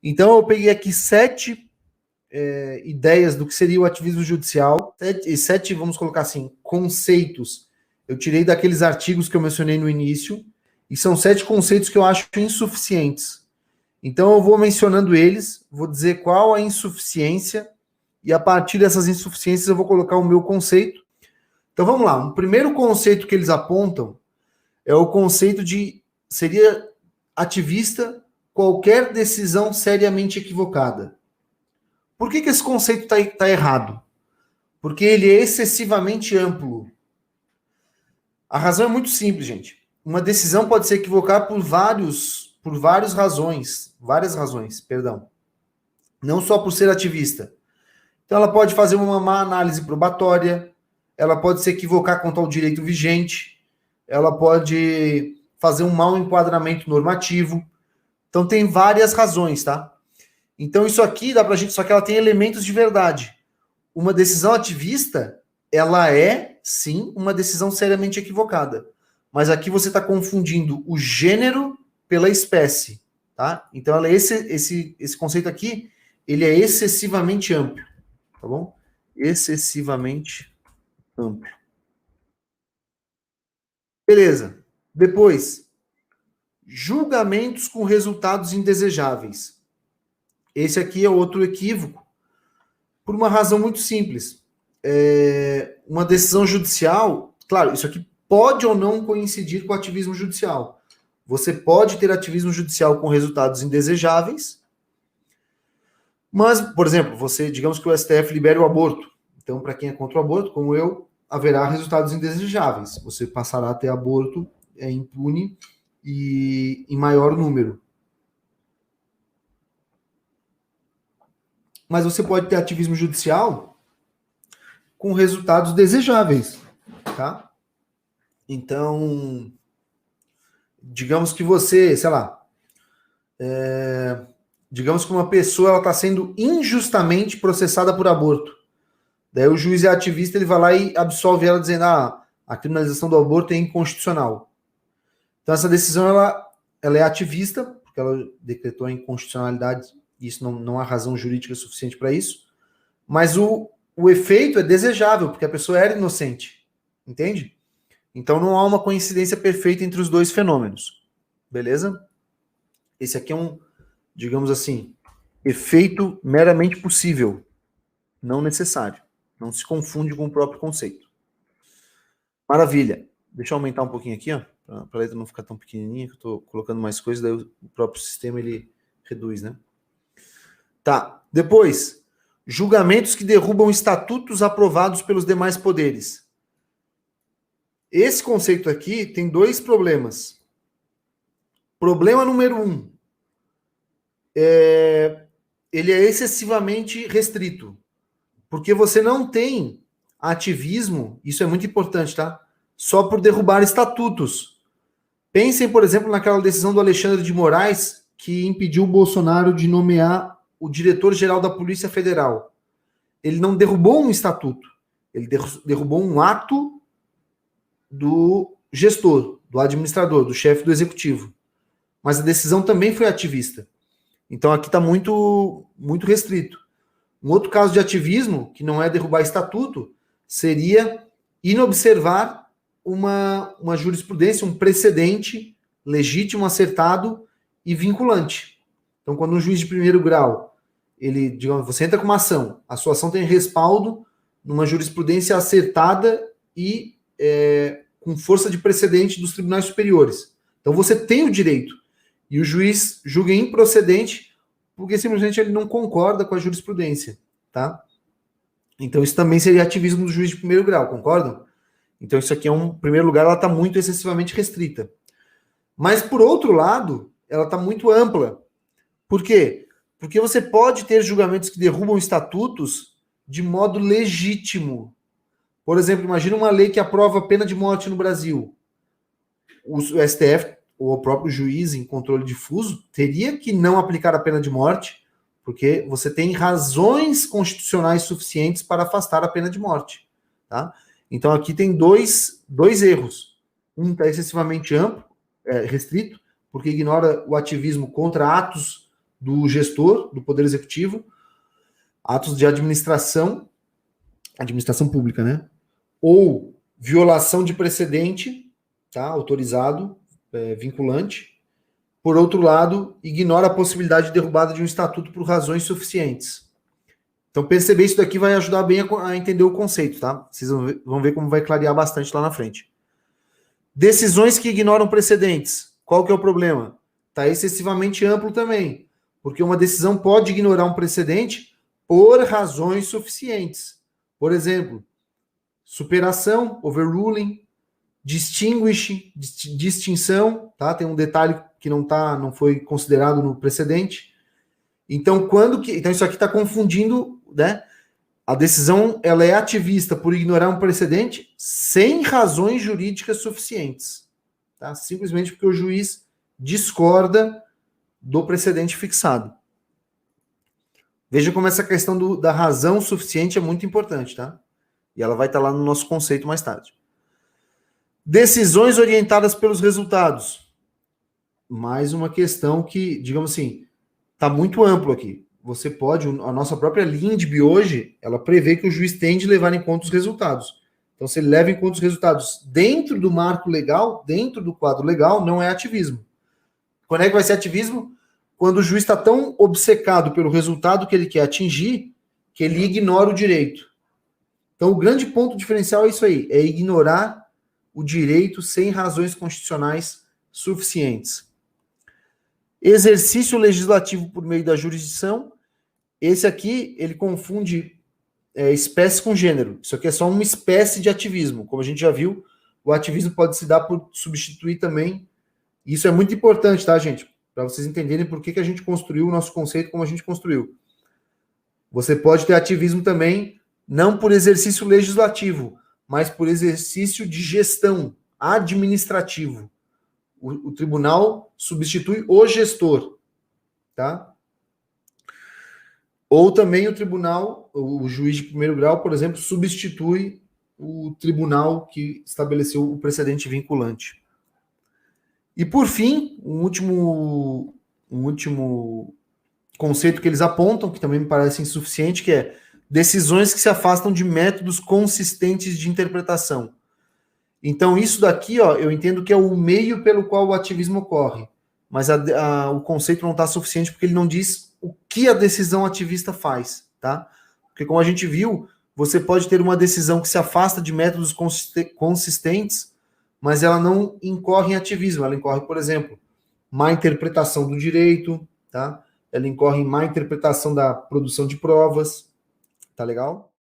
Então eu peguei aqui 7 ideias do que seria o ativismo judicial, sete, vamos colocar assim, conceitos. Eu tirei daqueles artigos que eu mencionei no início, e são 7 conceitos que eu acho insuficientes. Então eu vou mencionando eles, vou dizer qual a insuficiência, e a partir dessas insuficiências eu vou colocar o meu conceito. Então vamos lá, o primeiro conceito que eles apontam é o conceito de seria ativista qualquer decisão seriamente equivocada. Por que esse conceito está errado? Porque ele é excessivamente amplo. A razão é muito simples, gente. Uma decisão pode se equivocar por várias razões, perdão. Não só por ser ativista. Então ela pode fazer uma má análise probatória, ela pode se equivocar quanto ao direito vigente, ela pode fazer um mau enquadramento normativo. Então tem várias razões, tá? Então isso aqui dá pra gente, só que ela tem elementos de verdade. Uma decisão ativista, ela é, sim, uma decisão seriamente equivocada. Mas aqui você está confundindo o gênero pela espécie, tá? Então ela é esse conceito aqui, ele é excessivamente amplo, tá bom? Excessivamente amplo. Beleza. Depois, julgamentos com resultados indesejáveis. Esse aqui é outro equívoco, por uma razão muito simples. Uma decisão judicial, claro, isso aqui pode ou não coincidir com o ativismo judicial. Você pode ter ativismo judicial com resultados indesejáveis, mas, por exemplo, digamos que o STF libere o aborto. Então, para quem é contra o aborto, como eu, haverá resultados indesejáveis. Você passará a ter aborto impune e em maior número. Mas você pode ter ativismo judicial com resultados desejáveis, tá? Então, digamos que você, sei lá, digamos que uma pessoa está sendo injustamente processada por aborto. Daí o juiz é ativista, ele vai lá e absolve ela dizendo a criminalização do aborto é inconstitucional. Então essa decisão ela é ativista, porque ela decretou a inconstitucionalidade, e isso não há razão jurídica suficiente para isso, mas o efeito é desejável, porque a pessoa era inocente, entende? Então não há uma coincidência perfeita entre os dois fenômenos, beleza? Esse aqui é digamos assim, efeito meramente possível, não necessário. Não se confunde com o próprio conceito. Maravilha. Deixa eu aumentar um pouquinho aqui, ó, para a letra não ficar tão pequenininha, que eu estou colocando mais coisas, daí o próprio sistema ele reduz, né? Tá. Depois, julgamentos que derrubam estatutos aprovados pelos demais poderes. Esse conceito aqui tem 2 problemas. Problema número 1. Ele é excessivamente restrito. Porque você não tem ativismo, isso é muito importante, tá? Só por derrubar estatutos. Pensem, por exemplo, naquela decisão do Alexandre de Moraes que impediu o Bolsonaro de nomear o diretor-geral da Polícia Federal. Ele não derrubou um estatuto, ele derrubou um ato do gestor, do administrador, do chefe do executivo. Mas a decisão também foi ativista. Então aqui está muito, muito restrito. Um outro caso de ativismo, que não é derrubar estatuto, seria inobservar uma jurisprudência, um precedente legítimo, acertado e vinculante. Então, quando um juiz de primeiro grau, digamos, você entra com uma ação, a sua ação tem respaldo numa jurisprudência acertada e com força de precedente dos tribunais superiores. Então, você tem o direito. E o juiz julga improcedente porque simplesmente ele não concorda com a jurisprudência, tá? Então isso também seria ativismo do juiz de primeiro grau, concordam? Então isso aqui em primeiro lugar, ela está muito excessivamente restrita. Mas por outro lado, ela está muito ampla. Por quê? Porque você pode ter julgamentos que derrubam estatutos de modo legítimo. Por exemplo, imagina uma lei que aprova pena de morte no Brasil. O STF ou o próprio juiz em controle difuso teria que não aplicar a pena de morte, porque você tem razões constitucionais suficientes para afastar a pena de morte. Tá? Então aqui tem dois erros. Um está excessivamente amplo, restrito, porque ignora o ativismo contra atos do gestor, do Poder Executivo, atos de administração pública, né? Ou violação de precedente, tá? Autorizado, vinculante. Por outro lado, ignora a possibilidade de derrubada de um estatuto por razões suficientes. Então, perceber isso daqui vai ajudar bem a entender o conceito, tá? Vocês vão ver como vai clarear bastante lá na frente. Decisões que ignoram precedentes. Qual que é o problema? Está excessivamente amplo também, porque uma decisão pode ignorar um precedente por razões suficientes. Por exemplo, superação, overruling, distinção, tá? Tem um detalhe que não foi considerado no precedente. Então, então isso aqui está confundindo, né? A decisão ela é ativista por ignorar um precedente sem razões jurídicas suficientes, tá? Simplesmente porque o juiz discorda do precedente fixado. Veja como essa questão da razão suficiente é muito importante, tá? E ela vai estar lá no nosso conceito mais tarde. Decisões orientadas pelos resultados. Mais uma questão que, digamos assim, está muito amplo aqui. Você pode, a nossa própria LINDB hoje, ela prevê que o juiz tem de levar em conta os resultados. Então, se ele leva em conta os resultados dentro do marco legal, dentro do quadro legal, não é ativismo. Quando é que vai ser ativismo? Quando o juiz está tão obcecado pelo resultado que ele quer atingir, que ele ignora o direito. Então, o grande ponto diferencial é isso aí, é ignorar o direito sem razões constitucionais suficientes. Exercício legislativo por meio da jurisdição. Esse aqui, ele confunde espécie com gênero. Isso aqui é só uma espécie de ativismo. Como a gente já viu, o ativismo pode se dar por substituir também. Isso é muito importante, tá, gente? Para vocês entenderem por que a gente construiu o nosso conceito como a gente construiu. Você pode ter ativismo também, não por exercício legislativo, mas por exercício de gestão administrativo. O tribunal substitui o gestor, tá? Ou também o tribunal, o juiz de primeiro grau, por exemplo, substitui o tribunal que estabeleceu o precedente vinculante. E por fim, um último conceito que eles apontam, que também me parece insuficiente, que é decisões que se afastam de métodos consistentes de interpretação. Então, isso daqui, ó, eu entendo que é o meio pelo qual o ativismo ocorre, mas o conceito não está suficiente porque ele não diz o que a decisão ativista faz, tá? Porque, como a gente viu, você pode ter uma decisão que se afasta de métodos consistentes, mas ela não incorre em ativismo, ela incorre, por exemplo, má interpretação do direito, tá? Ela incorre em má interpretação da produção de provas, tá legal?